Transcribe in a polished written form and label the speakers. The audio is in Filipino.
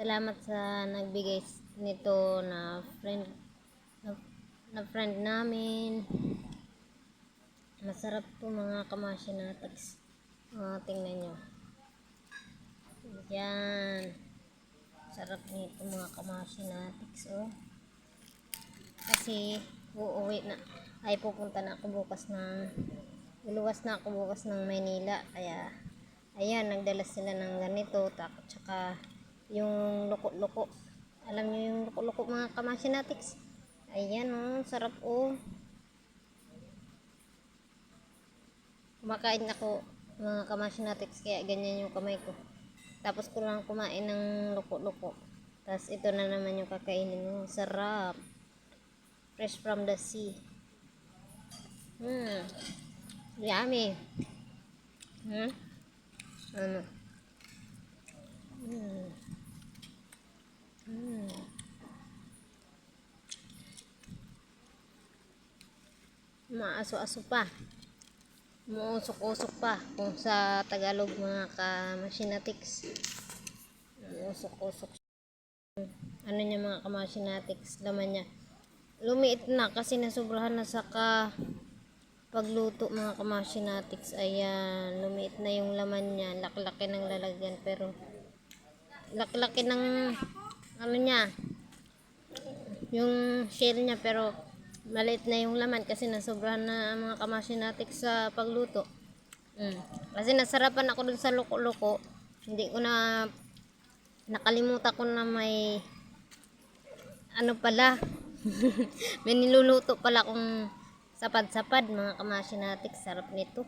Speaker 1: Salamat sa nagbigay nito na na, na friend namin. Masarap to mga kamashinatics. Tingnan nyo. Yan. Sarap nito mga kamashinatics. Kasi uuwi na. Ay pupunta na ako bukas ng luluwas na ako bukas ng Maynila. Kaya ayan, nagdala sila ng ganito. Tsaka yung luko-luko. Alam nyo yung luko-luko mga kamashinatics? Ayan sarap Kumakain ako mga kamashinatics kaya ganyan yung kamay ko. Tapos ko lang kumain ng luko-luko. Tapos ito na naman yung kakainin mo. Sarap. Fresh from the sea. Yummy. Ano? Maaso-aso pa. Muusok-usok pa kung sa Tagalog mga kamashinatics. Muusok-usok. Ano niya mga kamashinatics, laman niya. Lumiit na kasi nasubrahan na sa pagluto mga kamashinatics. Ayan, lumiit na yung laman niya. Laklaki ng lalagyan pero laklaki ng ano niya. Yung shell niya pero maliit na yung laman kasi nasobrahan na mga kamashinatics sa pagluto. Kasi nasarapan ako dun sa loko-loko. Hindi ko na nakalimutan ko na may ano pala. May niluluto pala kung sapad-sapad mga kamashinatics. Sarap nito.